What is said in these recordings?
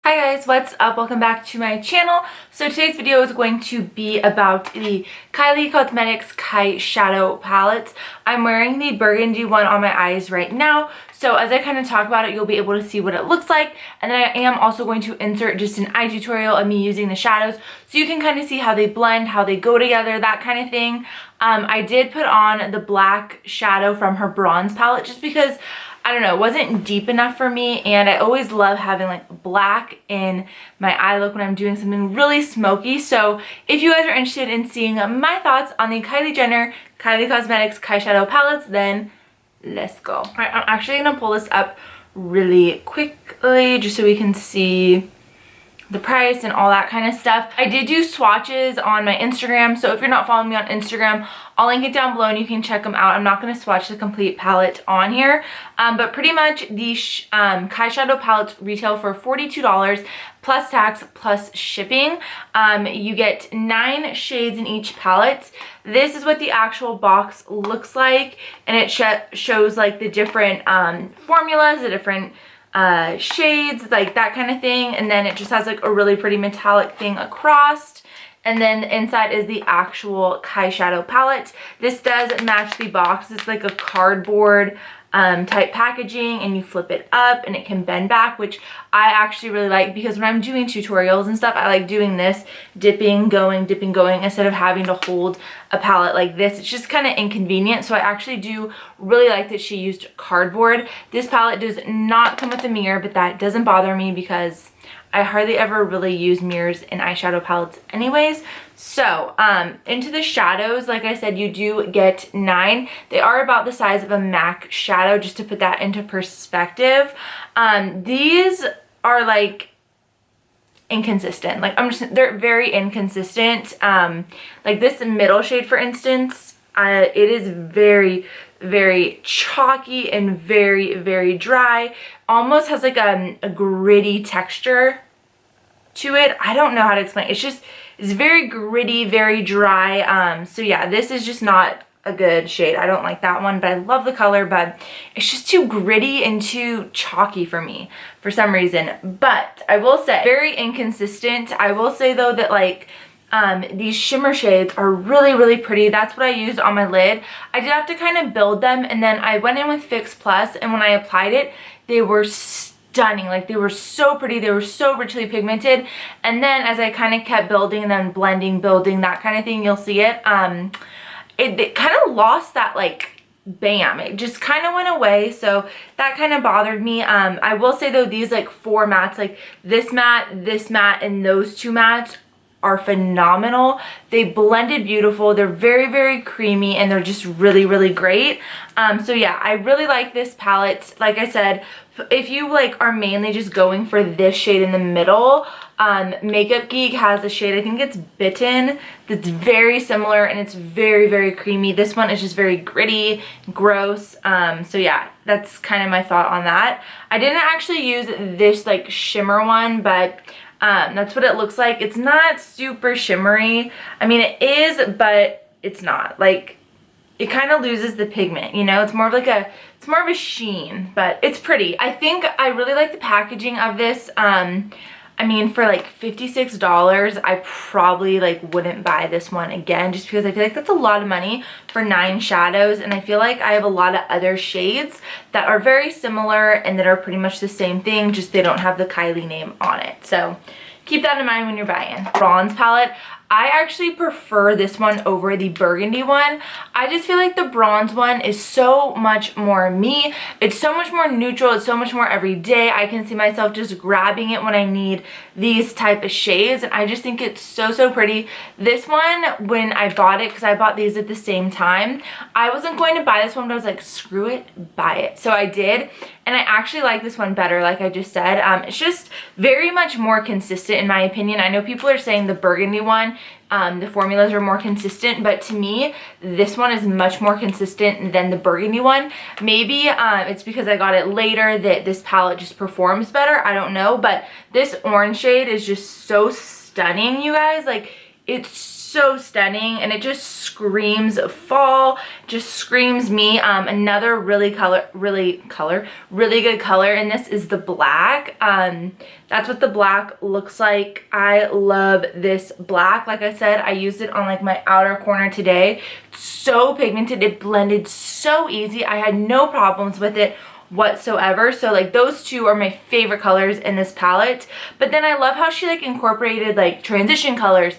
Hi guys, what's up? Welcome back to my channel. So today's video is going to be about the Kylie Cosmetics Kyshadow palettes. I'm wearing the burgundy one on my eyes right now. So as I kind of talk about it, you'll be able to see what it looks like. And then I am also going to insert just an eye tutorial of me using the shadows so you can kind of see how they blend, how they go together, that kind of thing. I did put on the black shadow from her bronze palette just because I don't know, it wasn't deep enough for me, and I always love having like black in my eye look when I'm doing something really smoky. So if you guys are interested in seeing my thoughts on the Kylie Cosmetics Kyshadow palettes, then let's go. All right, I'm actually gonna pull this up really quickly just so we can see the price and all that kind of stuff. I did do swatches on my Instagram, so if you're not following me on Instagram, I'll link it down below and you can check them out. I'm not going to swatch the complete palette on here, but pretty much the Kyshadow palettes retail for $42 plus tax plus shipping. You get 9 shades in each palette. This is what the actual box looks like, and it shows like the different formulas, the different shades, like that kind of thing, and then it just has like a really pretty metallic thing across, and then the inside is the actual Kyshadow palette. This does match the box. It's like a cardboard type packaging, and you flip it up and it can bend back, which I actually really like because when I'm doing tutorials and stuff, I like doing this, dipping going instead of having to hold a palette like this. It's just kind of inconvenient, so I actually do really like that she used cardboard. This palette does not come with a mirror, but that doesn't bother me because I hardly ever really use mirrors in eyeshadow palettes anyways. So into the shadows, like I said, you do get 9. They are about the size of a MAC shadow, just to put that into perspective. These are like inconsistent. Like they're very inconsistent. Like this middle shade, for instance, it is very chalky and very dry. Almost has like a gritty texture to it. I don't know how to explain. It's very gritty, very dry. So yeah, this is just not a good shade. I don't like that one, but I love the color, but it's just too gritty and too chalky for me for some reason. But I will say, very inconsistent. I will say though that like these shimmer shades are really pretty. That's what I used on my lid. I did have to kind of build them, and then I went in with Fix Plus, and when I applied it, they were stunning. Like they were so pretty, they were so richly pigmented. And then as I kind of kept building them, blending, building, that kind of thing, you'll see it, it kind of lost that like bam, it just kind of went away, so that kind of bothered me. I will say though, these like 4 mattes, like this matte, and those 2 mattes are phenomenal. They blended beautiful. They're very creamy, and they're just really great. So yeah, I really like this palette. Like I said, if you like are mainly just going for this shade in the middle, Makeup Geek has a shade, I think it's Bitten, that's very similar, and it's very creamy. This one is just very gritty, gross. So yeah, that's kind of my thought on that. I didn't actually use this like shimmer one, but that's what it looks like. It's not super shimmery. I mean, it is, but it's not. Like, it kind of loses the pigment, you know? It's more of like it's more of a sheen, but it's pretty. I think I really like the packaging of this. I mean, for like $56, I probably like wouldn't buy this one again, just because I feel like that's a lot of money for 9 shadows, and I feel like I have a lot of other shades that are very similar and that are pretty much the same thing, just they don't have the Kylie name on it. So keep that in mind when you're buying. Bronze palette, I actually prefer this one over the burgundy one. I just feel like the bronze one is so much more me. It's so much more neutral. It's so much more everyday. I can see myself just grabbing it when I need these type of shades, and I just think it's so pretty. This one, when I bought it, because I bought these at the same time, I wasn't going to buy this one, but I was like, screw it, buy it. So I did, and I actually like this one better, like I just said. It's just very much more consistent in my opinion. I know people are saying the burgundy one, the formulas are more consistent, but to me, this one is much more consistent than the burgundy one. Maybe it's because I got it later that this palette just performs better. I don't know, but this orange shade is just so stunning, you guys. Like, It's so stunning, and it just screams fall, just screams me. Another really good color in this is the black. That's what the black looks like. I love this black. Like I said, I used it on like my outer corner today. So pigmented, it blended so easy. I had no problems with it whatsoever. So like those two are my favorite colors in this palette. But then I love how she like incorporated like transition colors,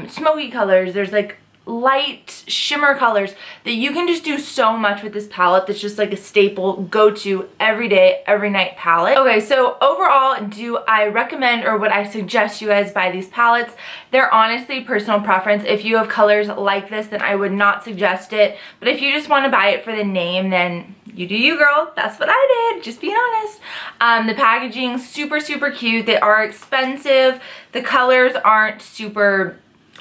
smoky colors. There's like light shimmer colors that you can just do so much with this palette. That's just like a staple go-to every day, every night palette. Okay, so overall, do I recommend or would I suggest you guys buy these palettes? They're honestly personal preference. If you have colors like this, then I would not suggest it. But if you just want to buy it for the name, then you do you, girl. That's what I did, just being honest. The packaging, super cute. They are expensive. The colors aren't super,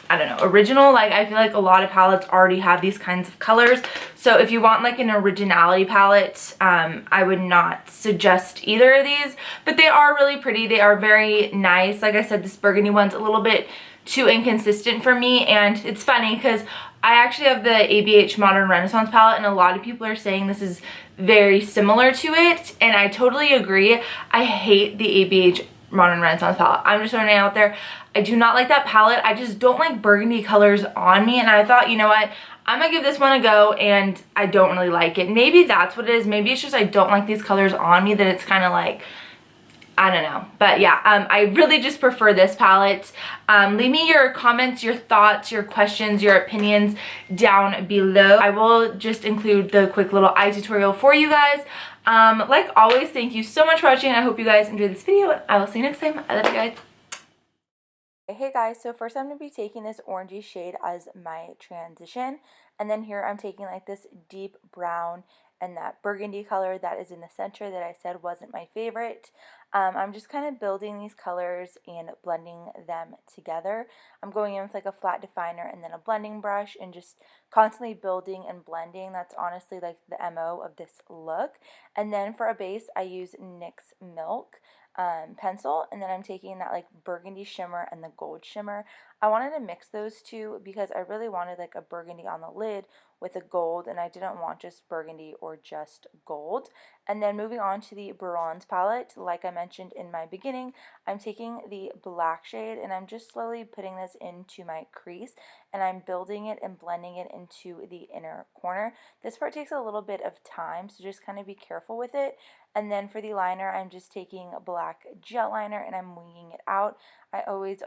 I don't know, original. Like I feel like a lot of palettes already have these kinds of colors. So if you want like an originality palette, I would not suggest either of these, but they are really pretty. They are very nice. Like I said, this burgundy one's a little bit too inconsistent for me, and it's funny because I actually have the ABH Modern Renaissance palette, and a lot of people are saying this is very similar to it, and I totally agree. I hate the ABH Modern Renaissance palette. I'm just throwing it out there. I do not like that palette. I just don't like burgundy colors on me, and I thought, you know what, I'm gonna give this one a go, and I don't really like it. Maybe that's what it is. Maybe it's just I don't like these colors on me, that it's kind of like, I don't know. But yeah, I really just prefer this palette. Leave me your comments, your thoughts, your questions, your opinions down below. I will just include the quick little eye tutorial for you guys. Like always, thank you so much for watching. I hope you guys enjoyed this video, and I will see you next time. I love you guys. Hey guys, so first I'm going to be taking this orangey shade as my transition, and then here I'm taking like this deep brown and that burgundy color that is in the center that I said wasn't my favorite. I'm just kind of building these colors and blending them together. I'm going in with like a flat definer and then a blending brush and just constantly building and blending. That's honestly like the MO of this look. And then for a base, I use NYX Milk pencil, and then I'm taking that like burgundy shimmer and the gold shimmer. I wanted to mix those two because I really wanted like a burgundy on the lid with a gold, and I didn't want just burgundy or just gold. And then moving on to the bronze palette, like I mentioned in my beginning, I'm taking the black shade and I'm just slowly putting this into my crease, and I'm building it and blending it into the inner corner. This part takes a little bit of time, so just kind of be careful with it. And then for the liner, I'm just taking a black jet liner and I'm winging it out. I always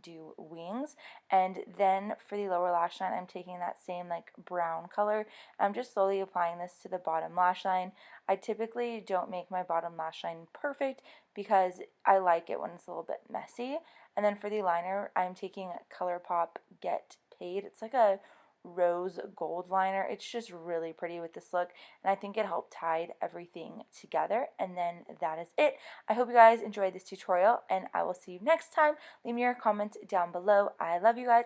do wings. And then for the lower lash line, I'm taking that same like brown color. I'm just slowly applying this to the bottom lash line. I typically don't make my bottom lash line perfect because I like it when it's a little bit messy. And then for the liner, I'm taking ColourPop Get Paid. It's like a rose gold liner. It's just really pretty with this look, and I think it helped tide everything together. And then that is it. I hope you guys enjoyed this tutorial, and I will see you next time. Leave me your comments down below. I love you guys.